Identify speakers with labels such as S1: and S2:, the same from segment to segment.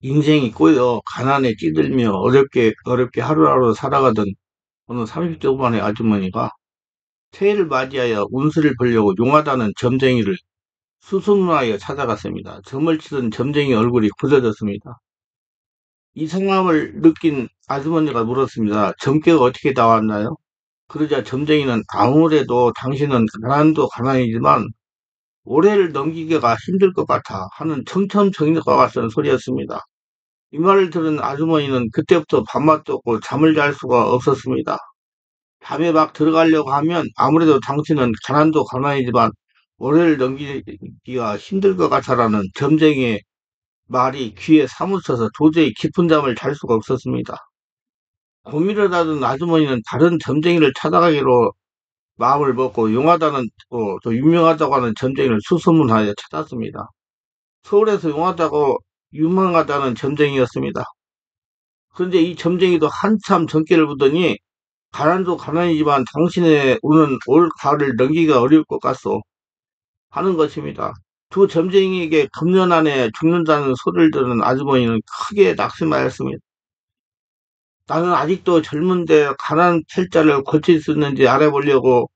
S1: 인생이 꼬여 가난에 찌들며 어렵게 하루하루 살아가던 어느 30대 후반의 아주머니가 새해를 맞이하여 운세를 보려고 용하다는 점쟁이를 수소문하여 찾아갔습니다. 점을 치던 점쟁이 얼굴이 굳어졌습니다. 이 상황을 느낀 아주머니가 물었습니다. 점괘가 어떻게 나왔나요? 그러자 점쟁이는 아무래도 당신은 가난도 가난이지만 올해를 넘기기가 힘들 것 같아 하는 청천벽력과 같은 소리였습니다. 이 말을 들은 아주머니는 그때부터 밤낮도 없고 잠을 잘 수가 없었습니다. 밤에 막 들어가려고 하면 아무래도 당신은 가난도 가난이지만 올해를 넘기기가 힘들 것 같아라는 점쟁이의 말이 귀에 사무쳐서 도저히 깊은 잠을 잘 수가 없었습니다. 고민을 하던 아주머니는 다른 점쟁이를 찾아가기로 마음을 먹고 용하다는 또 유명하다고 하는 점쟁이를 수소문하여 찾았습니다. 서울에서 용하다고 유명하다는 점쟁이였습니다. 그런데 이 점쟁이도 한참 점괘를 보더니 가난도 가난이지만 당신의 운은 올 가을을 넘기기가 어려울 것 같소 하는 것입니다. 두 점쟁이에게 금년 안에 죽는다는 소리를 들은 아주머니는 크게 낙심하였습니다. 나는 아직도 젊은데 가난 팔자를 고칠 수 있는지 알아보려고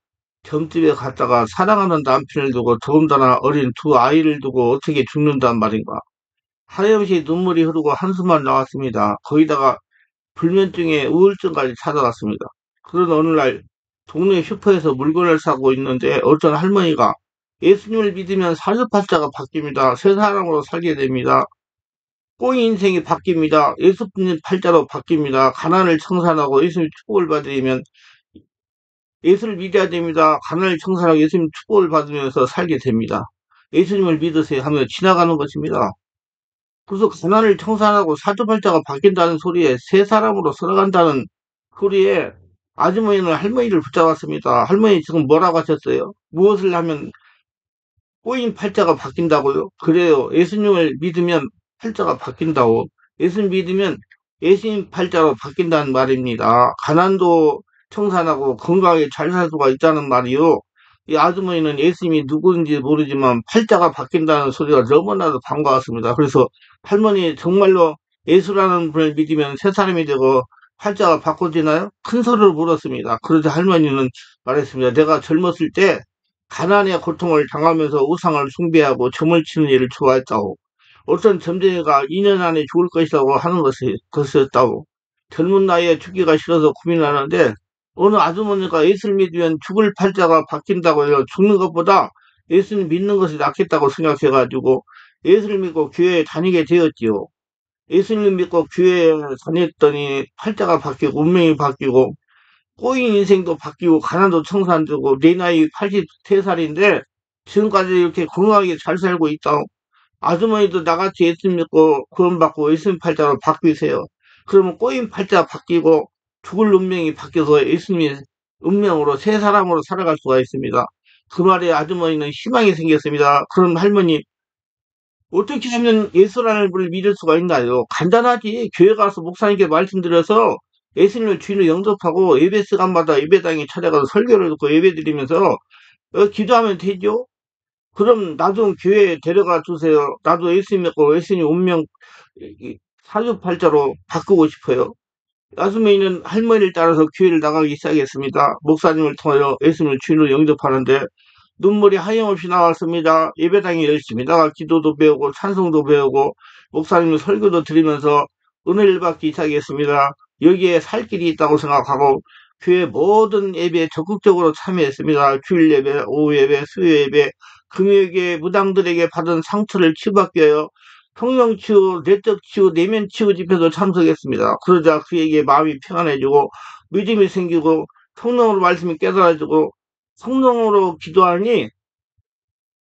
S1: 점집에 갔다가 사랑하는 남편을 두고 더군다나 어린 두 아이를 두고 어떻게 죽는단 말인가. 하염시 눈물이 흐르고 한숨만 나왔습니다. 거기다가 불면증에 우울증까지 찾아왔습니다. 그런 어느 날 동네 슈퍼에서 물건을 사고 있는데 어떤 할머니가 예수님을 믿으면 사주팔자가 바뀝니다. 새 사람으로 살게 됩니다. 꽁 인생이 바뀝니다. 예수님 팔자로 바뀝니다. 가난을 청산하고 예수님 축복을 받으면 예수를 믿어야 됩니다. 가난을 청산하고 예수님 축복을 받으면서 살게 됩니다. 예수님을 믿으세요 하며 지나가는 것입니다. 그래서 가난을 청산하고 사주팔자가 바뀐다는 소리에 새 사람으로 살아간다는 소리에 아주머니는 할머니를 붙잡았습니다. 할머니 지금 뭐라고 하셨어요? 무엇을 하면 꼬인 팔자가 바뀐다고요? 그래요. 예수님을 믿으면 팔자가 바뀐다고. 예수님 믿으면 예수님 팔자로 바뀐다는 말입니다. 가난도 청산하고 건강하게 잘 살 수가 있다는 말이요. 이 아주머니는 예수님이 누구인지 모르지만 팔자가 바뀐다는 소리가 너무나도 반가웠습니다. 그래서 할머니 정말로 예수라는 분을 믿으면 새 사람이 되고 팔자가 바꿔지나요? 큰 소리로 물었습니다. 그러자 할머니는 말했습니다. 내가 젊었을 때 가난의 고통을 당하면서 우상을 숭배하고 점을 치는 일을 좋아했다고. 어떤 점쟁이가 2년 안에 죽을 것이라고 하는 것이었다고. 젊은 나이에 죽기가 싫어서 고민하는데 어느 아주머니가 예수를 믿으면 죽을 팔자가 바뀐다고 해요. 죽는 것보다 예수를 믿는 것이 낫겠다고 생각해가지고 예수를 믿고 교회에 다니게 되었지요. 예수님 믿고 교회에 다녔더니 팔자가 바뀌고 운명이 바뀌고 꼬인 인생도 바뀌고 가난도 청산되고 내 나이 83살인데 지금까지 이렇게 건강하게 잘 살고 있다. 아주머니도 나같이 예수 믿고 구원받고 예수님 팔자로 바뀌세요. 그러면 꼬인 팔자 바뀌고 죽을 운명이 바뀌어서 예수님의 운명으로 새 사람으로 살아갈 수가 있습니다. 그 말에 아주머니는 희망이 생겼습니다. 그럼 할머니 어떻게 하면 예수라는 분을 믿을 수가 있나요? 간단하지. 교회 가서 목사님께 말씀드려서 예수님을 주인으로 영접하고 예배 시간마다 예배당에 찾아가서 설교를 듣고 예배 드리면서 기도하면 되죠. 그럼 나도 교회에 데려가 주세요. 나도 예수님 믿고 예수님 운명 사주팔자로 바꾸고 싶어요. 아주머니는 할머니를 따라서 교회를 나가기 시작했습니다. 목사님을 통하여 예수님을 주인으로 영접하는데 눈물이 하염없이 나왔습니다. 예배당에 열심히 나가 기도도 배우고 찬송도 배우고 목사님의 설교도 들으면서 은혜를 받기 시작했습니다. 여기에 살 길이 있다고 생각하고 교회 모든 예배에 적극적으로 참여했습니다. 주일 예배, 오후 예배, 수요 예배, 금요일에 무당들에게 받은 상처를 치유받게요. 성령 치유, 내적 치유, 내면 치유 집회도 참석했습니다. 그러자 그에게 마음이 평안해지고 믿음이 생기고 성령으로 말씀이 깨달아지고 성령으로 기도하니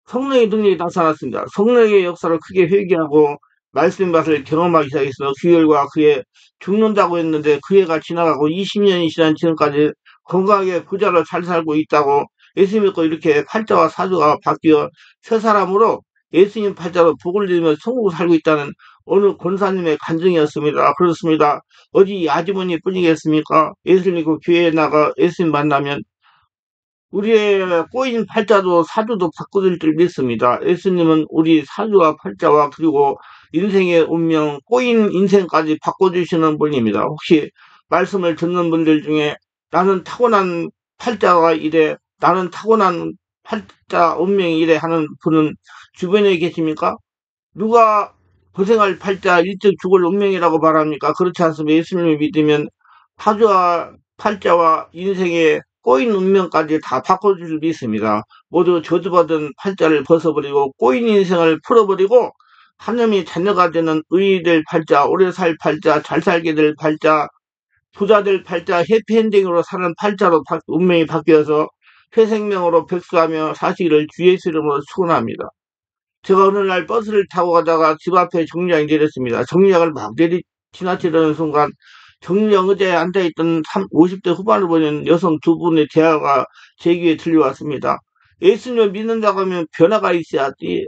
S1: 성령의 능력이 나타났습니다. 성령의 역사를 크게 회개하고 말씀 맛을 경험하기 시작했습니다. 그 결과 그의 죽는다고 했는데 그 해가 지나가고 20년이 지난 지금까지 건강하게 부자로 잘 살고 있다고 예수 믿고 이렇게 팔자와 사주가 바뀌어 새 사람으로 예수님 팔자로 복을 누리며 천국을 살고 있다는 어느 권사님의 간증이었습니다. 그렇습니다. 어디 이 아주머니 뿐이겠습니까? 예수 믿고 교회에 나가 예수님 만나면 우리의 꼬인 팔자도 사주도 바꿔줄 줄 믿습니다. 예수님은 우리 사주와 팔자와 그리고 인생의 운명, 꼬인 인생까지 바꿔주시는 분입니다. 혹시 말씀을 듣는 분들 중에 나는 타고난 팔자가 이래, 나는 타고난 팔자 운명이 이래 하는 분은 주변에 계십니까? 누가 고생할 팔자 일찍 죽을 운명이라고 말합니까? 그렇지 않습니다. 예수님을 믿으면 사주와 팔자와 인생의 꼬인 운명까지 다 바꿔줄 수 있습니다. 모두 저주받은 팔자를 벗어버리고 꼬인 인생을 풀어버리고 하나님이 자녀가 되는 의인이 될 팔자, 오래 살 팔자, 잘 살게 될 팔자, 부자 될 팔자, 해피엔딩으로 사는 팔자로 운명이 바뀌어서 새 생명으로 백수하며 사시기를 주 예수 이름으로 축원합니다. 제가 어느 날 버스를 타고 가다가 집 앞에 정류장이 내렸습니다. 정류장을 막 지나치려는 순간 정류장 의자에 앉아있던 50대 후반을 보는 여성 두 분의 대화가 제 귀에 들려왔습니다. 예수님을 믿는다고 하면 변화가 있어야지.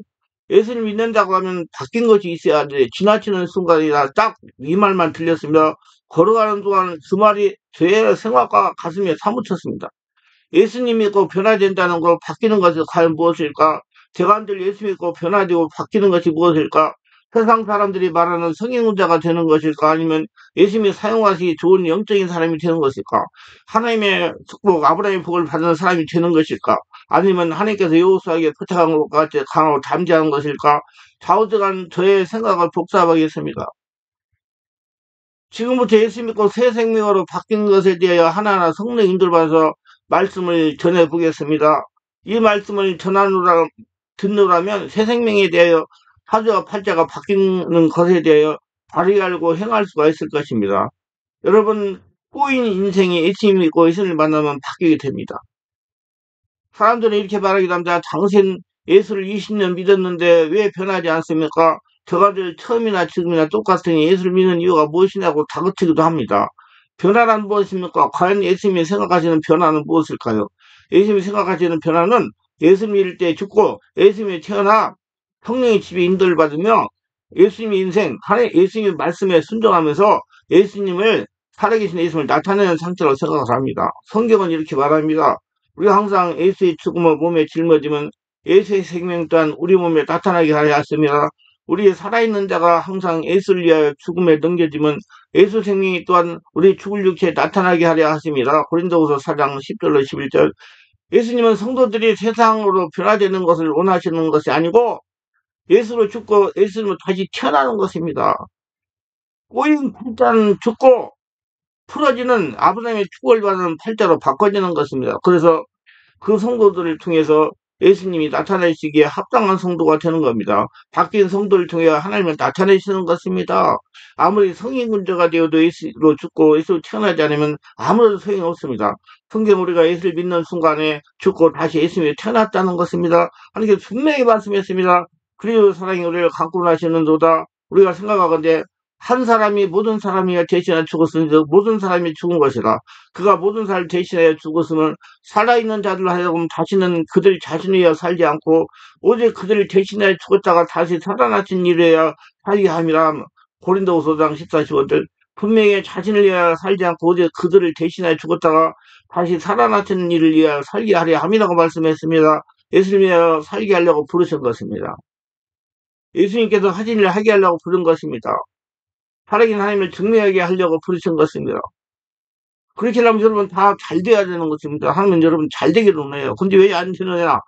S1: 예수님 믿는다고 하면 바뀐 것이 있어야지. 지나치는 순간이라 딱 이 말만 들렸습니다. 걸어가는 동안 그 말이 제 생각과 가슴에 사무쳤습니다. 예수님 믿고 변화된다는 거 바뀌는 것이 과연 무엇일까? 제간들 예수 믿고 변화되고 바뀌는 것이 무엇일까? 세상 사람들이 말하는 성인군자가 되는 것일까? 아니면 예수님이 사용하시기 좋은 영적인 사람이 되는 것일까? 하나님의 축복, 아브라함의 복을 받는 사람이 되는 것일까? 아니면 하나님께서 여호수아에게 부탁한 것 같이 강하고 담대한 것일까? 좌우지간 저의 생각을 복잡하겠습니다. 지금부터 예수 믿고 새 생명으로 바뀐 것에 대하여 하나하나 성령 인도받아서 말씀을 전해 보겠습니다. 이 말씀을 듣노라면 새 생명에 대하여 사주와 팔자가 바뀌는 것에 대하여 바르게 알고 행할 수가 있을 것입니다. 여러분, 꼬인 인생이 예수 믿고 예수를 만나면 바뀌게 됩니다. 사람들은 이렇게 말하기도 합니다. 당신 예수를 20년 믿었는데 왜 변하지 않습니까? 저가들 처음이나 지금이나 똑같으니 예수를 믿는 이유가 무엇이냐고 다그치기도 합니다. 변화란 무엇입니까? 과연 예수님이 생각하시는 변화는 무엇일까요? 예수님이 생각하시는 변화는 예수 믿을 때 죽고 예수님이 태어나 성령의 집에 인도를 받으며 예수님의 인생, 예수님의 말씀에 순종하면서 예수님을 살아계신 예수님을 나타내는 상태로 생각을 합니다. 성경은 이렇게 말합니다. 우리가 항상 예수의 죽음을 몸에 짊어지면 예수의 생명 또한 우리 몸에 나타나게 하려 하였습니다. 우리 살아있는 자가 항상 예수를 위하여 죽음에 넘겨지면 예수 생명이 또한 우리 죽을 육체에 나타나게 하려 하십니다. 고린도후서 4장 10절로 11절. 예수님은 성도들이 세상으로 변화되는 것을 원하시는 것이 아니고 예수로 죽고 예수님은 다시 태어나는 것입니다. 꼬인 팔자는 죽고 풀어지는 아브라함의 축복을 받는 팔자로 바꿔지는 것입니다. 그래서 그 성도들을 통해서 예수님이 나타내시기에 합당한 성도가 되는 겁니다. 바뀐 성도를 통해 하나님을 나타내시는 것입니다. 아무리 성인군자가 되어도 예수로 죽고 예수로 태어나지 않으면 아무런 소용이 없습니다. 성경 우리가 예수를 믿는 순간에 죽고 다시 예수님이 태어났다는 것입니다. 하나님께서 분명히 말씀했습니다. 그리고 사랑이 우리를 가꾸나 하시는도다. 우리가 생각하건대 한 사람이 모든 사람이 대신하여 죽었으니 모든 사람이 죽은 것이라. 그가 모든 사람을 대신하여 죽었으면 살아있는 자들 하여금 다시는 그들 자신이여 살지 않고 오직 그들을 대신하여 죽었다가 다시 살아나신 일이어야 살게 함이라. 고린도후서 5장 14, 15절. 분명히 자신을 위하여 살지 않고 오직 그들을 대신하여 죽었다가 다시 살아나신 일을 위하여 살게 하려 함이라고 말씀했습니다. 예수님을 위하여 살게 하려고 부르신 것입니다. 예수님께서 하신 일을 하게 하려고 부른 것입니다. 살아계신 하나님을 증명하게 하려고 부르신 것입니다. 그렇게 하면 여러분 다 잘 돼야 되는 것입니다. 하나님은 여러분 잘 되기를 원해요. 근데 왜 안 되느냐?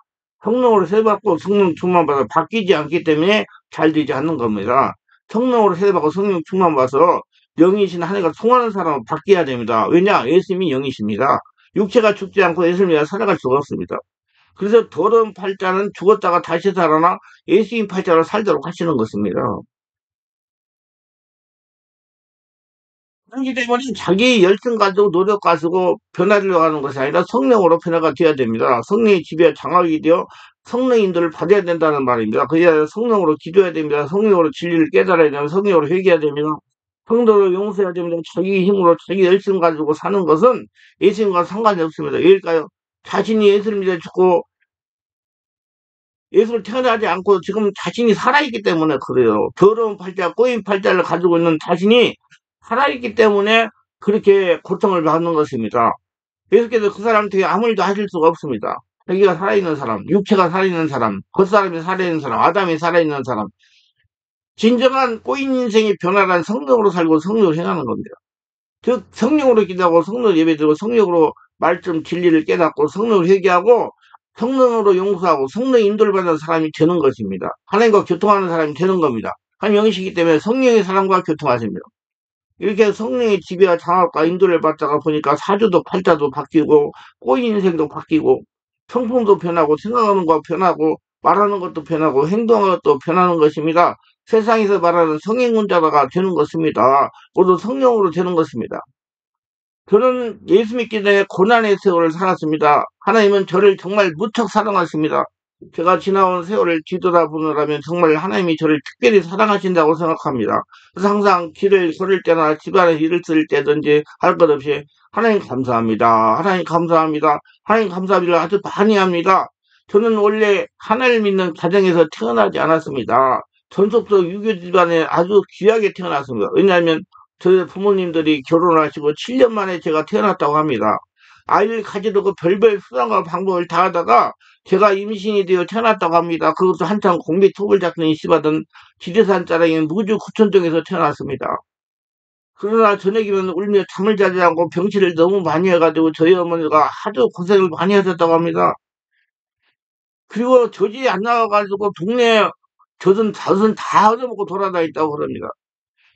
S1: 성령으로 세받고 성령 충만 받아 바뀌지 않기 때문에 잘 되지 않는 겁니다. 성령으로 세받고 성령 충만 받아서 영이신 하나님과 통하는 사람은 바뀌어야 됩니다. 왜냐? 예수님이 영이십니다. 육체가 죽지 않고 예수님이 살아갈 수가 없습니다. 그래서 더러운 팔자는 죽었다가 다시 살아나 예수님 팔자로 살도록 하시는 것입니다. 그렇기 때문에 자기 열정 가지고 노력 가지고 변화되려고 하는 것이 아니라 성령으로 변화가 되어야 됩니다. 성령의 지배에 장악이 되어 성령 인도를 받아야 된다는 말입니다. 그래야 성령으로 기도해야 됩니다. 성령으로 진리를 깨달아야 됩니다. 성령으로 회개해야 됩니다. 성도를 용서해야 됩니다. 자기 힘으로 자기 열정 가지고 사는 것은 예수님과 상관이 없습니다. 왜일까요? 자신이 예수를 믿어 죽고 예수를 태어나지 않고 지금 자신이 살아있기 때문에 그래요. 더러운 팔자, 꼬인 팔자를 가지고 있는 자신이 살아있기 때문에 그렇게 고통을 받는 것입니다. 계속해서 그 사람한테 아무 일도 하실 수가 없습니다. 자기가 살아있는 사람, 육체가 살아있는 사람, 겉사람이 살아있는 사람, 아담이 살아있는 사람, 진정한 꼬인 인생의 변화란 성령으로 살고 성령으로 행하는 겁니다. 즉 성령으로 기도하고 성령으로 예배드리고 성령으로 말씀 진리를 깨닫고 성령으로 회개하고 성령으로 용서하고 성령 인도를 받는 사람이 되는 것입니다. 하나님과 교통하는 사람이 되는 겁니다. 하나님 영이시기 때문에 성령의 사람과 교통하십니다. 이렇게 성령의 지배와 장악과 인도를 받다가 보니까 사주도 팔자도 바뀌고 꼬인 인생도 바뀌고 성품도 변하고 생각하는 거 변하고 말하는 것도 변하고 행동하는 것도 변하는 것입니다. 세상에서 말하는 성행문자가 되는 것입니다. 모두 성령으로 되는 것입니다. 저는 예수 믿기 전에 고난의 세월을 살았습니다. 하나님은 저를 정말 무척 사랑하십니다. 제가 지나온 세월을 뒤돌아보느라면 정말 하나님이 저를 특별히 사랑하신다고 생각합니다. 그래서 항상 길을 걸을 때나 집안에 일을 쓸 때든지 할 것 없이 하나님 감사합니다. 하나님 감사합니다. 하나님 감사합니다. 아주 많이 합니다. 저는 원래 하나님을 믿는 가정에서 태어나지 않았습니다. 전속적 유교 집안에 아주 귀하게 태어났습니다. 왜냐하면 저희 부모님들이 결혼하시고 7년 만에 제가 태어났다고 합니다. 아이를 가지려고 별별 수단과 방법을 다 하다가 제가 임신이 되어 태어났다고 합니다. 그것도 한창 공비 톱을 잡는 이씨받은 지리산 자락인 무주 구천동에서 태어났습니다. 그러나 저녁이면 울며 잠을 자지 않고 병치를 너무 많이 해가지고 저희 어머니가 하도 고생을 많이 하셨다고 합니다. 그리고 저지 안 나와가지고 동네 젖은 다 얻어먹고 돌아다녔다고 그럽니다.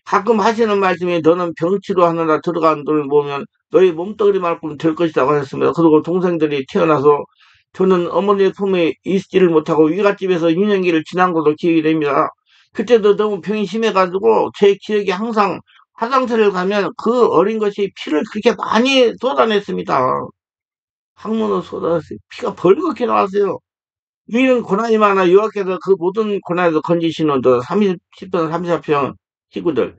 S1: 가끔 하시는 말씀이 너는 병치료 하느라 들어간 돈을 모으면 너희 몸뚱이만큼 될 것이라고 하셨습니다. 그리고 동생들이 태어나서 저는 어머니의 품에 있지를 못하고 위갓집에서 유년기를 지난 것으로 기억이 됩니다. 그때도 너무 병이 심해가지고 제 기억에 항상 화장실을 가면 그 어린 것이 피를 그렇게 많이 쏟아냈습니다. 항문을 쏟아냈어요. 피가 벌겋게 나왔어요. 이런 고난이 많아 요약해서 그 모든 고난에서 건지시는 30편, 34평 식구들.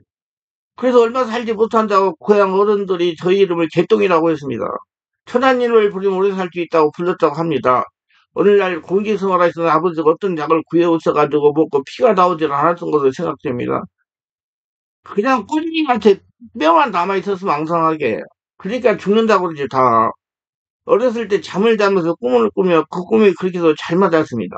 S1: 그래서 얼마 살지 못한다고 고향 어른들이 저희 이름을 개똥이라고 했습니다. 천한 일을 부리면 오래 살 수 있다고 불렀다고 합니다. 오늘날 공기생활하시는 아버지가 어떤 약을 구해오셔가지고 먹고 피가 나오질 않았던 것으로 생각됩니다. 그냥 꾸준히한테 뼈만 남아있었으면 앙상하게. 그러니까 죽는다고 그러지 다. 어렸을 때 잠을 자면서 꿈을 꾸며 그 꿈이 그렇게 해서 잘 맞았습니다.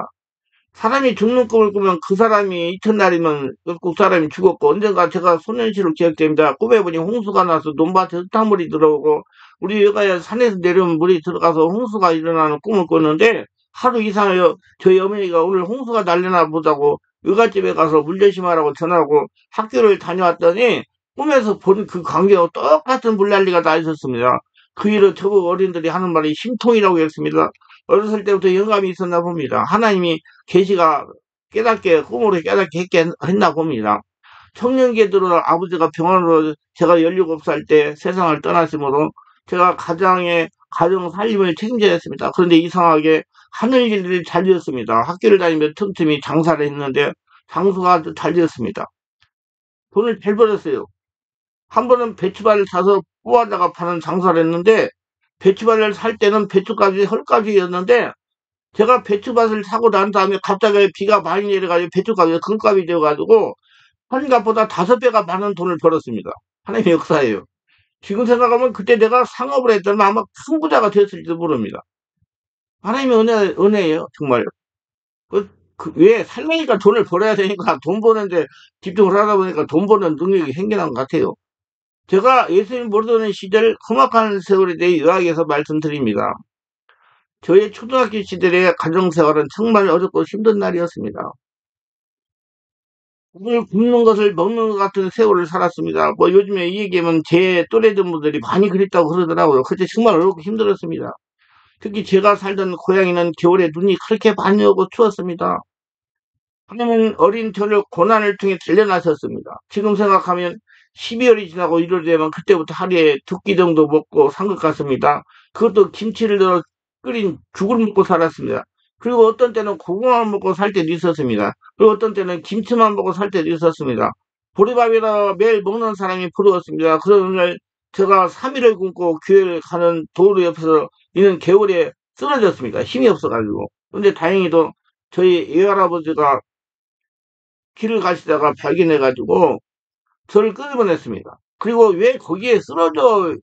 S1: 사람이 죽는 꿈을 꾸면 그 사람이 이튿날이면 그 사람이 죽었고 언젠가 제가 소년시로 기억됩니다. 꿈에 보니 홍수가 나서 논밭에 흙탕물이 들어오고 우리 여가야 산에서 내려오면 물이 들어가서 홍수가 일어나는 꿈을 꿨는데 하루 이상을 저희 어머니가 오늘 홍수가 날려나 보자고 여가집에 가서 물 조심하라고 전화하고 학교를 다녀왔더니 꿈에서 본 그 광경하고 똑같은 물난리가 나 있었습니다. 그 일을 저국 어린들이 하는 말이 심통이라고 했습니다. 어렸을 때부터 영감이 있었나 봅니다. 하나님이 계시가 깨닫게 꿈으로 깨닫게 했나 봅니다. 청년기에 들어 아버지가 병원으로 제가 17살 때 세상을 떠나심으로 제가 가정 살림을 책임져야 했습니다. 그런데 이상하게 하늘 일을 잘 지었습니다. 학교를 다니며 틈틈이 장사를 했는데 장수가 아주 잘 지었습니다. 돈을 잘 벌었어요. 한 번은 배추발을 사서 뽑아다가 파는 장사를 했는데 배추발을 살 때는 배추값이 헐값이었는데 제가 배추밭을 사고 난 다음에 갑자기 비가 많이 내려가지고 배추값이 금값이 되어가지고 환갑보다 5배가 많은 돈을 벌었습니다. 하나님의 역사예요. 지금 생각하면 그때 내가 상업을 했다면 아마 큰 부자가 되었을지도 모릅니다. 하나님의 은혜예요, 정말. 왜 살려니까 돈을 벌어야 되니까 돈 버는데 집중을 하다 보니까 돈 버는 능력이 생겨난 것 같아요. 제가 예수님 모르던 시절 험악한 세월에 대해 요약해서 말씀드립니다. 저의 초등학교 시절의 가정생활은 정말 어렵고 힘든 날이었습니다. 밥을 굶는 것을 먹는 것 같은 세월을 살았습니다. 뭐 요즘에 이 얘기하면 제 또래들 분들이 많이 그랬다고 그러더라고요. 그때 정말 어렵고 힘들었습니다. 특히 제가 살던 고향에는 겨울에 눈이 그렇게 많이 오고 추웠습니다. 하나님은 어린 저를 고난을 통해 단련하셨습니다. 지금 생각하면 12월이 지나고 1월 되면 그때부터 하루에 2끼 정도 먹고 산 것 같습니다. 그것도 김치를 넣어 끓인 죽을 먹고 살았습니다. 그리고 어떤 때는 고구마를 먹고 살 때도 있었습니다. 그리고 어떤 때는 김치만 먹고 살 때도 있었습니다. 보리밥이라 매일 먹는 사람이 부러웠습니다. 그런 날 제가 3일을 굶고 교회를 가는 도로 옆에서 이는 겨울에 쓰러졌습니다. 힘이 없어가지고. 근데 다행히도 저희 외할아버지가 길을 가시다가 발견해가지고 저를 끄집어냈습니다. 그리고 왜 거기에 쓰러져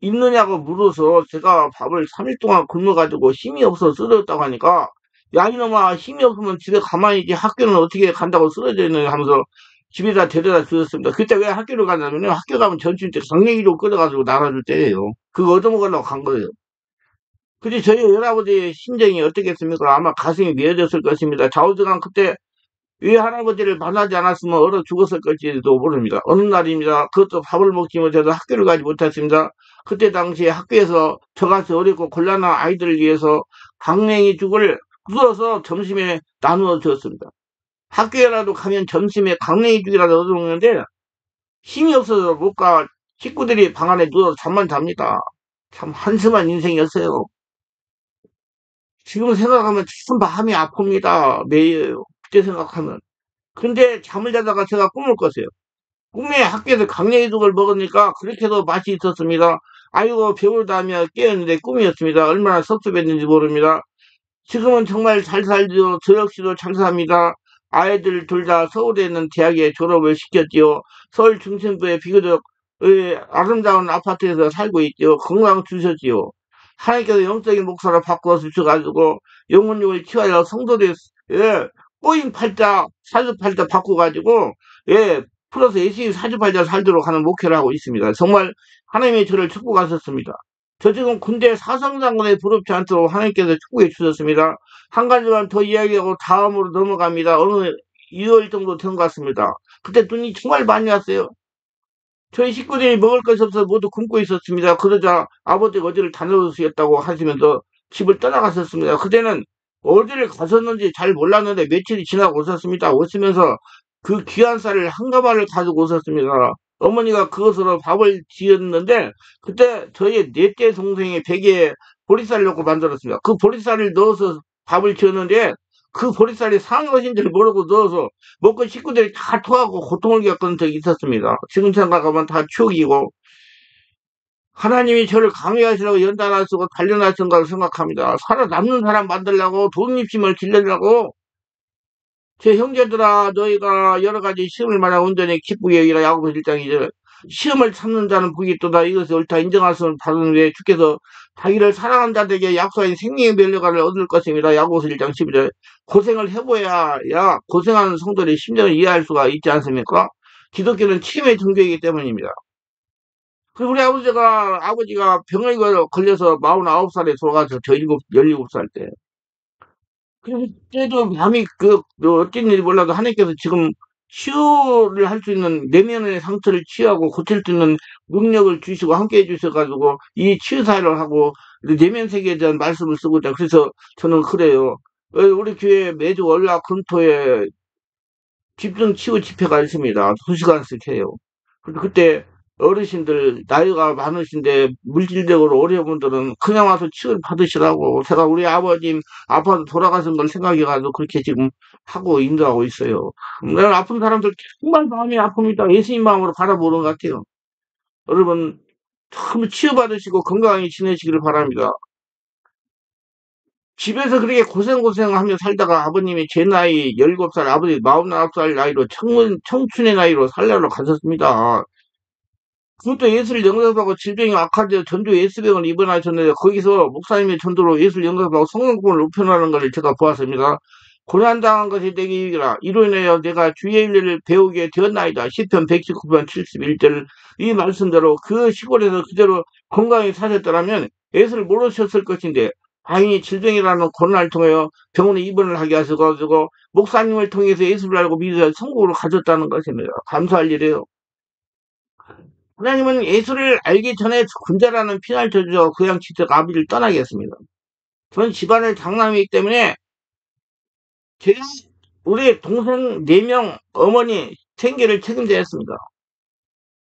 S1: 있느냐고 물어서 제가 밥을 3일 동안 굶어가지고 힘이 없어 쓰러졌다고 하니까, 야, 이놈아, 힘이 없으면 집에 가만히 있지 학교는 어떻게 간다고 쓰러져 있느냐 하면서 집에다 데려다 주셨습니다. 그때 왜 학교를 가냐면요. 학교 가면 점심 때 강냉이로 끓여가지고 나눠줄 때예요. 그거 얻어먹으려고 간 거예요. 근데 저희 할아버지의 심정이 어떻겠습니까? 아마 가슴이 미어졌을 것입니다. 좌우지간 그때 이 할아버지를 만나지 않았으면 얼어 죽었을 걸지도 모릅니다. 어느 날입니다. 그것도 밥을 먹지 못해서 학교를 가지 못했습니다. 그때 당시에 학교에서 저같이 어렵고 곤란한 아이들을 위해서 강냉이 죽을 부어서 점심에 나누어 주었습니다. 학교에라도 가면 점심에 강냉이 죽이라도 얻어먹는데 힘이 없어서 못 가. 식구들이 방 안에 누워서 잠만 잡니다. 참 한심한 인생이었어요. 지금 생각하면 참 마음이 아픕니다. 매일 그때 생각하면. 근데 잠을 자다가 제가 꿈을 꿨어요. 꿈에 학교에서 강냉이죽을 먹으니까 그렇게도 맛이 있었습니다. 아이고 배우다며 깨었는데 꿈이었습니다. 얼마나 섭섭했는지 모릅니다. 지금은 정말 잘 살죠. 저 역시도 잘 삽니다. 아이들 둘 다 서울에 있는 대학에 졸업을 시켰지요. 서울 중심부의 비교적 아름다운 아파트에서 살고 있지요. 건강 주셨지요. 하나님께서 영적인 목사로 바꿔 주셔가지고 영혼력을 키워야 성도들 꼬인 팔자 사주팔자 바꿔가지고 풀어서 예수님 사주팔자 살도록 하는 목회를 하고 있습니다. 정말 하나님이 저를 축복하셨습니다. 저 지금 군대 사성장군에 부럽지 않도록 하나님께서 축복해 주셨습니다. 한 가지만 더 이야기하고 다음으로 넘어갑니다. 어느 2월 정도 된 것 같습니다. 그때 눈이 정말 많이 왔어요. 저희 식구들이 먹을 것이 없어서 모두 굶고 있었습니다. 그러자 아버지가 어디를 다녀오셨다고 하시면서 집을 떠나가셨습니다. 그때는 어디를 가셨는지 잘 몰랐는데 며칠이 지나고 오셨습니다. 오시면서 그 귀한 쌀을 한 가마를 가지고 오셨습니다. 어머니가 그것으로 밥을 지었는데 그때 저희 넷째 동생의 베개에 보리쌀 넣고 만들었습니다. 그 보리쌀을 넣어서 밥을 지었는데 그 보리쌀이 상한 것인 줄 모르고 넣어서 먹고 식구들이 다 토하고 고통을 겪은 적이 있었습니다. 지금 생각하면 다 추억이고 하나님이 저를 강요하시려고 연단을 쓰고 단련하신 걸 생각합니다. 살아남는 사람 만들려고 독립심을 길러려고 제 형제들아 너희가 여러 가지 시험을 만나 온전히 기쁘게 여기라. 야고보 1장 2절. 시험을 참는 자는 복이 있도다. 이것을 옳다 인정하시는 받은 후에 주께서 자기를 사랑하는 자들에게 약속하신 생명의 면류관을 얻을 것입니다. 야고보서 1장 12절. 고생을 해봐야 고생하는 성도들의 심정을 이해할 수가 있지 않습니까? 기독교는 치매의 종교이기 때문입니다. 그리고 우리 아버지가 병에 걸려서 49살에 돌아가서 저 17살 때. 그때도 마음이 어쩐 일이 몰라도 하나님께서 지금 치유를 할 수 있는 내면의 상처를 치유하고 고칠 수 있는 능력을 주시고 함께 해주셔가지고 이 치유사를 하고 내면 세계에 대한 말씀을 쓰고자 그래서 저는 그래요. 우리 교회 매주 월화 금토에 집중 치유 집회가 있습니다. 2시간씩 해요. 그때 어르신들 나이가 많으신데 물질적으로 어려운 분들은 그냥 와서 치유를 받으시라고 제가 우리 아버님 아파서 돌아가신 걸 생각해가지고 그렇게 지금 하고 인도하고 있어요. 나는 아픈 사람들 정말 마음이 아픕니다. 예수님 마음으로 바라보는 것 같아요. 여러분 참 치유받으시고 건강히 지내시기를 바랍니다. 집에서 그렇게 고생하며 살다가 아버님이 제 나이 17살 아버지 49살 나이로 청춘의 나이로 살려로 가셨습니다. 그것도 예술 영접하고 질병이 악화되어 전주 예수병원 입원하셨는데 거기서 목사님의 전도로 예술 영접하고 성공권을 높여나가는 것을 제가 보았습니다. 고난당한 것이 내게 이기라. 이로 인하여 내가 주의 일을 배우게 되었나이다. 시편 119편 71절 이 말씀대로 그 시골에서 그대로 건강히 사셨더라면 예수를 모르셨을 것인데 다행히 질병이라는 고난을 통하여 병원에 입원을 하게 하셔가지고 목사님을 통해서 예수를 알고 믿어 성공으로 가졌다는 것입니다. 감사할 일이에요. 하나님은 예수를 알기 전에 군자라는 피날 저주와 고향 친척 아비를 떠나게 했습니다. 저는 집안의 장남이기 때문에 제가 우리 동생 4명 어머니 생계를 책임져야 했습니다.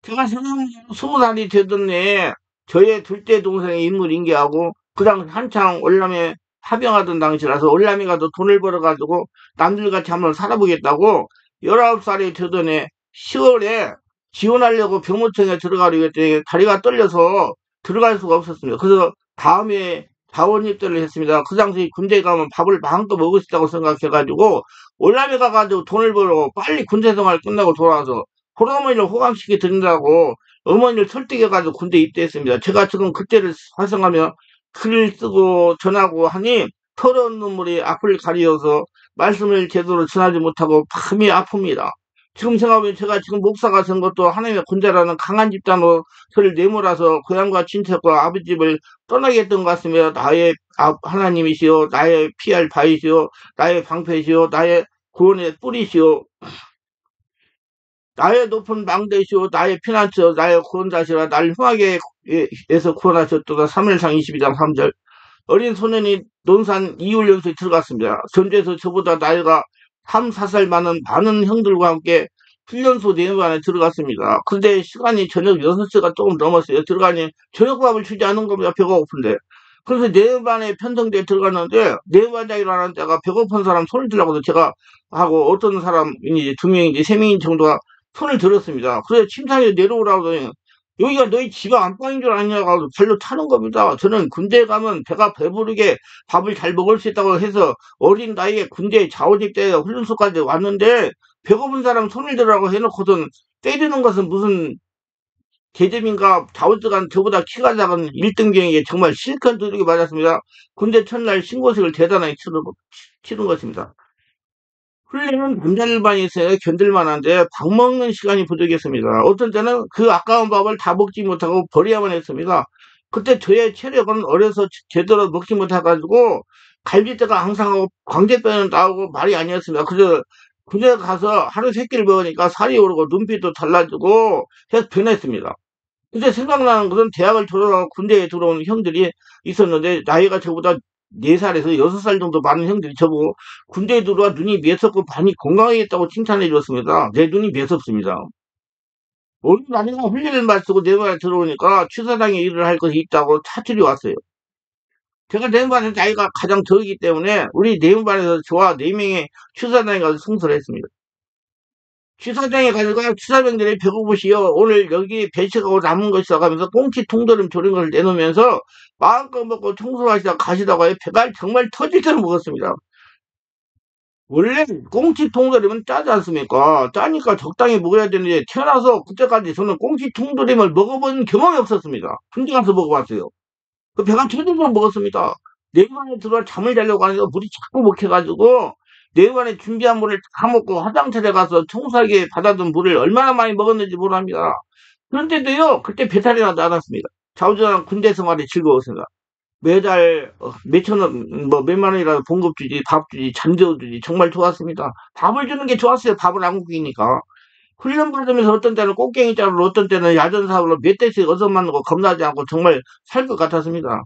S1: 제가 생후 20살이 되던 해에 저의 둘째 동생의 인물 인계하고 그 당시 한창 월남에 파병하던 당시라서 월남이가 더 돈을 벌어가지고 남들같이 한번 살아보겠다고 19살이 되던 해 10월에 지원하려고 병무청에 들어가려고 했더니 다리가 떨려서 들어갈 수가 없었습니다. 그래서 다음에 자원 입대를 했습니다. 그 당시 군대에 가면 밥을 마음껏 먹을 수 있다고 생각해가지고 월남에 가가지고 돈을 벌고 빨리 군대 생활 끝나고 돌아와서 호르몬을 호강시켜 드린다고 어머니를 설득해가지고 군대 입대했습니다. 제가 지금 그때를 화성하며 글을 쓰고 전하고 하니 터러운 눈물이 앞을 가리어서 말씀을 제대로 전하지 못하고 밤이 아픕니다. 지금 생각하면 제가 지금 목사가 된 것도 하나님의 군대라는 강한 집단으로 저를 내몰아서 고향과 친척과 아버지 집을 떠나게 했던 것 같으며 나의 하나님이시오, 나의 피할 바위시오, 나의 방패시오, 나의 구원의 뿌리시오, 나의 높은 망대시오, 나의 피난처, 나의 구원자시라, 날 흉악에서 구원하셨도다. 3일상 22장 3절. 어린 소년이 논산 이훈련소에 들어갔습니다. 전주에서 저보다 나이가 3, 4살 많은 형들과 함께 훈련소 내부안에 들어갔습니다. 근데 시간이 저녁 6시가 조금 넘었어요. 들어가니 저녁밥을 주지 않은 겁니다. 배가 고픈데. 그래서 내부안에 편성대에 들어갔는데 내부반장이라는 데가 배고픈 사람 손을 들라고 해서 제가 하고 어떤 사람이 2명인지 3명인 정도가 손을 들었습니다. 그래서 침상에 내려오라고 하더니 여기가 너희 집 안방인 줄 아냐고 하고 발로 타는 겁니다. 저는 군대에 가면 배가 배부르게 밥을 잘 먹을 수 있다고 해서 어린 나이에 군대에 자원입대 훈련소까지 왔는데 배고픈 사람 손을 들라고 해놓고선 때리는 것은 무슨 계집인가 자원들간 저보다 키가 작은 1등병에게 정말 실컷 두들겨 맞았습니다. 군대 첫날 신고식을 대단하게 치른 것입니다. 훈련은 남자들만 있어야 견딜만한데 밥 먹는 시간이 부족했습니다. 어떤 때는 그 아까운 밥을 다 먹지 못하고 버려야만 했습니다. 그때 저의 체력은 어려서 제대로 먹지 못해가지고 갈비뼈가 항상 하고 광대뼈는 나오고 말이 아니었습니다. 그래서 군대 가서 하루 세 끼를 먹으니까 살이 오르고 눈빛도 달라지고 해서 변했습니다. 근데 생각나는 것은 대학을 졸업하고 군대에 들어온 형들이 있었는데 나이가 저보다 4살에서 6살 정도 많은 형들이 저보고 군대에 들어와 눈이 매섭고 많이 건강해졌다고 칭찬해 줬습니다. 내 눈이 매섭습니다. 어느 날인가 훈련을 마치고 내반에 들어오니까 취사장에 일을 할 것이 있다고 차출이 왔어요. 제가 내반에서 나이가 가장 적기 때문에 우리 내반에서 저와 4명의 취사장에 가서 승소를 했습니다. 취사장에 가니까 취사병들이 배고프시오. 오늘 여기 배식하고 남은 것이다 하면서 꽁치 통조림 조린 것을 내놓으면서 마음껏 먹고 청소하시다 가시다가 배가 정말 터질 대로 먹었습니다. 원래 꽁치 통조림은 짜지 않습니까? 짜니까 적당히 먹어야 되는데 태어나서 그때까지 저는 꽁치 통조림을 먹어본 경험이 없었습니다. 군대 가서 먹어봤어요. 그 배가 터질 대로 먹었습니다. 내관에 들어와 잠을 자려고 하니까 물이 자꾸 먹혀가지고 내관에 준비한 물을 다 먹고 화장실에 가서 청소하게 받아둔 물을 얼마나 많이 먹었는지 모릅니다. 그런데도요, 그때 배탈이 나지 않았습니다. 좌우지간 군대 생활이 즐거웠습니다. 매달 몇천 원, 뭐 몇만 원이라도 봉급 주지, 밥 주지, 잠재워 주지 정말 좋았습니다. 밥을 주는 게 좋았어요. 밥을 안 굶기니까. 훈련 받으면서 어떤 때는 꽃갱이 자루로 어떤 때는 야전 사업으로 몇 대씩 얻어맞는 거 겁나지 않고 정말 살 것 같았습니다.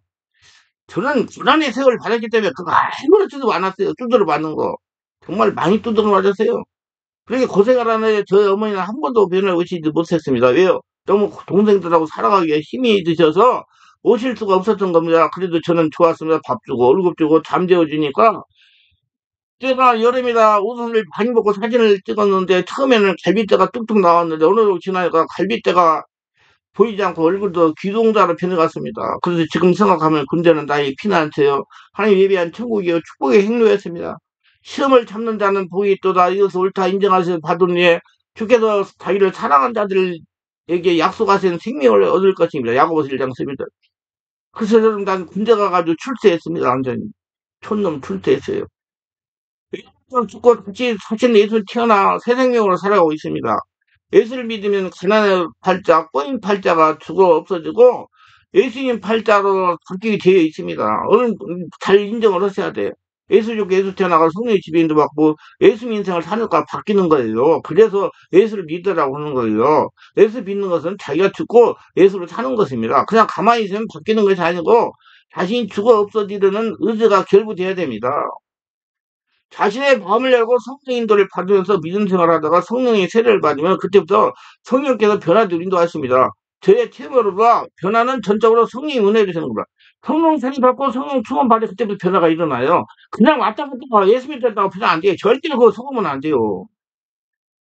S1: 저는 고난의 세월을 받았기 때문에 그거 아무렇지도 않았어요. 두드려 맞는 거. 정말 많이 두드려 맞았어요. 그렇게 고생을 하는데 저희 어머니는 한 번도 변을 오시지 못했습니다. 왜요? 너무 동생들하고 살아가기에 힘이 드셔서 오실 수가 없었던 겁니다. 그래도 저는 좋았습니다. 밥 주고 월급 주고 잠 재워주니까 제가 여름이라 옷을 많이 먹고 사진을 찍었는데 처음에는 갈비뼈가 뚝뚝 나왔는데 어느 정도 지나니까 갈비뼈가 보이지 않고 얼굴도 귀동자로 변해갔습니다. 그래서 지금 생각하면 군대는 나의 피난처요. 하나님 예비한 천국이요. 축복의 행로였습니다. 시험을 참는 자는 복이 있도다. 이것을 옳다 인정하셔서 받은 후에 주께서 자기를 사랑한 자들에게 약속하신 생명을 얻을 것입니다. 야고보서 1장 11절. 그래서 저는 난 군대 가가지고 출세했습니다. 완전히. 촌놈 출세했어요. 죽고 다시 사실 예수 태어나 새 생명으로 살아가고 있습니다. 예수를 믿으면 가난의 팔자, 꼬인 팔자가 죽어 없어지고 예수님 팔자로 바뀌게 되어 있습니다. 오늘 잘 인정을 하셔야 돼요. 예수 죽고 예수 태어나가 성령의 지배인도 받고 예수 인생을 사니까 바뀌는 거예요. 그래서 예수를 믿으라고 하는 거예요. 예수 믿는 것은 자기가 죽고 예수를 사는 것입니다. 그냥 가만히 있으면 바뀌는 것이 아니고 자신이 죽어 없어지려는 의지가 결부돼야 됩니다. 자신의 마음을 열고 성령 인도를 받으면서 믿음 생활을 하다가 성령의 세례를 받으면 그때부터 성령께서 변화를 인도하십니다. 저의 체험으로봐 변화는 전적으로 성령의 은혜를 주는 겁니다. 성령 세례 받고 성령 충만 받을 그때부터 변화가 일어나요. 그냥 왔다 갔다 예수 믿었다고 변화 안 돼요. 절대 그거 속으면 안 돼요.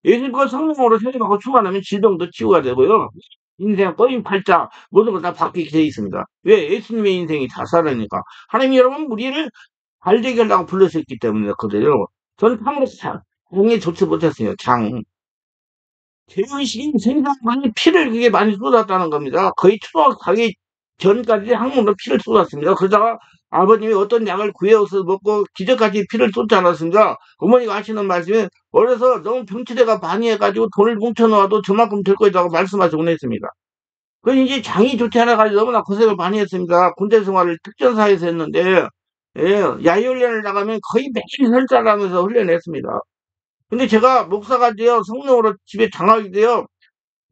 S1: 예수 그 성령으로 세례 받고 충만하면 질병도 치유가 되고요. 인생 꺼인 팔자 모든 걸 다 바뀌게 되어 있습니다. 왜? 예수님의 인생이 다 살아니까. 하나님 여러분 우리를 발대결라고 불렀었기 때문에 그래요. 저는 참으로 장에 좋지 못했어요. 장. 죄의식이 생각만이 피를 그게 많이 쏟았다는 겁니다. 거의 초등학교 가기 전까지 항문으로 피를 쏟았습니다. 그러다가 아버님이 어떤 약을 구해서 먹고 기저까지 피를 쏟지 않았습니다. 어머니가 하시는 말씀이 어려서 너무 병치대가 많이 해가지고 돈을 뭉쳐놓아도 저만큼 될 거라고 말씀하시곤 했습니다. 그 이제 장이 좋지 않아가지고 너무나 고생을 많이 했습니다. 군대 생활을 특전사에서 했는데, 예, 야유훈련을 나가면 거의 매일 설사하면서 훈련했습니다. 근데 제가 목사가 되어 성령으로 집에 장악이 되어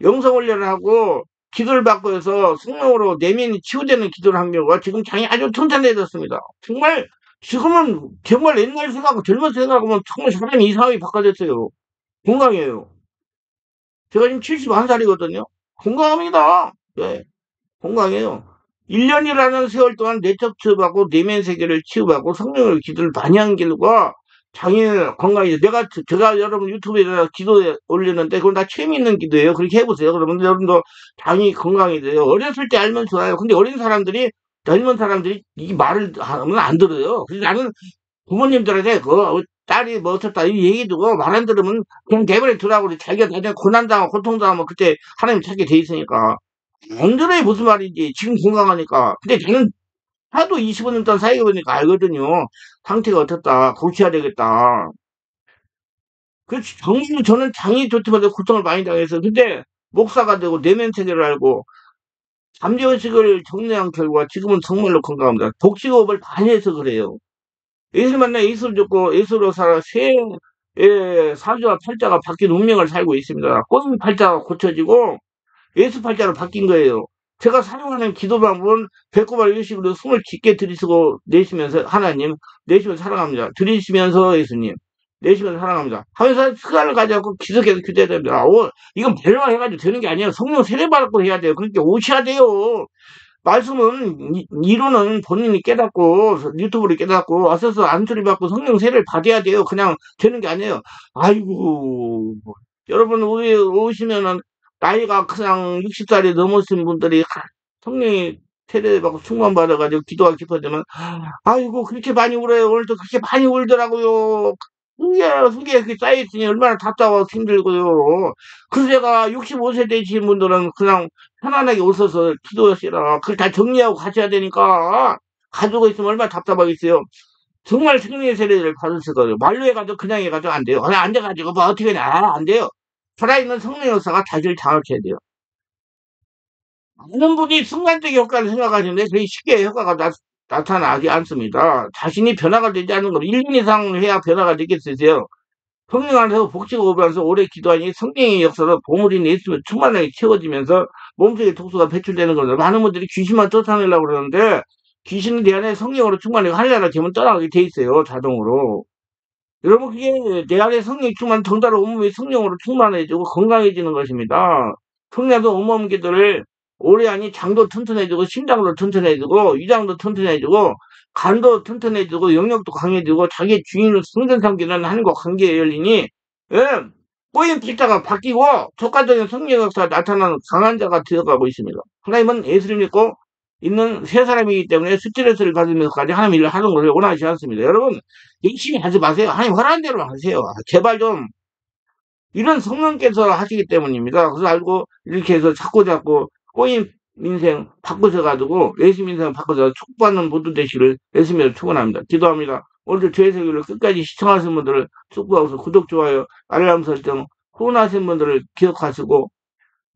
S1: 영성훈련을 하고 기도를 받고 해서 성령으로 내면이 치유되는 기도를 한 경우가 지금 장이 아주 튼튼해졌습니다. 정말 지금은 정말 옛날 생각하고 젊은 생각하면 정말 사람이 이상하게 바꿔졌어요. 건강해요. 제가 지금 71살이거든요. 건강합니다. 네. 건강해요. 1년이라는 세월 동안 내적 치유받고 내면 세계를 치유받고 성령을 기도를 많이 한 결과 장애인 건강이 제가 여러분 유튜브에다 기도에 올리는데 그건 다 책임 있는 기도예요. 그렇게 해보세요. 그러면 여러분도 장이 건강이 돼요. 어렸을 때 알면 좋아요. 근데 어린 사람들이 젊은 사람들이 이 말을 하면 안 들어요. 그래서 나는 부모님들한테 그 딸이 뭐 어쩌다 이 얘기 두고 말 안 들으면 그냥 내버려 두라고 자기가 나중에 고난당하고 고통당하면 그때 하나님 찾게 돼 있으니까 안 들어요. 무슨 말인지 지금 건강하니까. 근데 저는 하도 25년 동안 사역해 보니까 알거든요. 상태가 어떻다. 고쳐야 되겠다. 그 정말 저는 장이 좋지만 고통을 많이 당했어요. 근데 목사가 되고 내면 세계를 알고 잠재의식을 정리한 결과 지금은 정말로 건강합니다. 복식호흡을 많이 해서 그래요. 예술 만나 예술 듣고 예술로 살아 새 사주와 팔자가 바뀐 운명을 살고 있습니다. 꽃 팔자가 고쳐지고 예수 팔자로 바뀐 거예요. 제가 사용하는 기도 방법은 배꼽을 일식으로 숨을 깊게 들이쉬고 내쉬면서 하나님, 내쉬면서 사랑합니다. 들이쉬면서 예수님, 내쉬면서 사랑합니다. 하면서 시간을 가져갖고 기도해서 기도해야 됩니다. 이건 배려가 해가지고 되는 게 아니에요. 성령 세례받고 해야 돼요. 그러니까 오셔야 돼요. 말씀은 이론은 본인이 깨닫고 유튜브를 깨닫고 와서서 안수를 받고 성령 세례를 받아야 돼요. 그냥 되는 게 아니에요. 아이고 여러분 오시면은 나이가 그냥 60살이 넘으신 분들이 성령이 세례 받고 충만 받아가지고 기도가 깊어지면 아이고 그렇게 많이 울어요. 오늘도 그렇게 많이 울더라고요. 그게 이렇게 쌓여있으니 얼마나 답답하고 힘들고요. 그래서 제가 65세 되신 분들은 그냥 편안하게 웃어서 기도하시라. 그걸 다 정리하고 가셔야 되니까 가지고 있으면 얼마나 답답하겠어요. 정말 승리의 세례를 받으실 거예요. 말로 해가지고 그냥 해가지고 안 돼요. 그냥 앉아가지고 뭐 어떻게 하냐 안 돼요. 살아있는 성령 역사가 자기를 장악해야 돼요. 많은 분이 순간적 효과를 생각하시는데 그게 쉽게 효과가 나타나지 않습니다. 자신이 변화가 되지 않는 건 1년 이상 해야 변화가 되겠으세요. 성령 안에서 복지가 오면서 오래 기도하니 성령의 역사로 보물이 있으면 충만하게 채워지면서 몸속에 독소가 배출되는 겁니다. 많은 분들이 귀신만 쫓아내려고 그러는데 귀신은 내 안에 성령으로 충만하게 하늘나라 기면 떠나가게 돼 있어요. 자동으로. 여러분 그게 내 안에 성령이 충만 덩달아 온몸이 성령으로 충만해지고 건강해지는 것입니다. 성령도 온몸 기도를 오래 하니 장도 튼튼해지고 심장도 튼튼해지고 위장도 튼튼해지고 간도 튼튼해지고 영역도 강해지고 자기 주인을 승전 삼기는 하나님과 관계에 열리니 예, 꼬인 필자가 바뀌고 적가적인 성령 역사가 나타나는 강한 자가 되어가고 있습니다. 하나님은 예수를 믿고 있는 세 사람이기 때문에 스트레스를 받으면서까지 하나님 일을 하는 것을 원하지 않습니다. 여러분 열심히 하지 마세요. 하나님 허락한 대로 하세요. 제발 좀 이런 성령께서 하시기 때문입니다. 그래서 알고 이렇게 해서 자꾸 꼬인 인생 바꾸셔가지고 예수님 인생 바꾸셔서 축복받는 모두 되시기를 예수님으로 축원합니다. 기도합니다. 오늘도 저의 세계를 끝까지 시청하신 분들을 축복하고서 구독, 좋아요, 알람 설정, 후원하신 분들을 기억하시고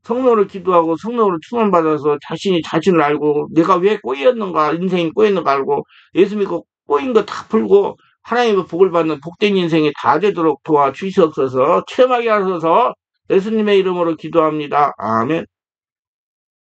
S1: 성령으로 기도하고 성령으로 충만받아서 자신이 자신을 알고 내가 왜 꼬였는가 인생이 꼬였는가 알고 예수 믿고 꼬인 거 다 풀고 하나님의 복을 받는 복된 인생이 다 되도록 도와주시옵소서. 체험하게 하셔서 예수님의 이름으로 기도합니다. 아멘.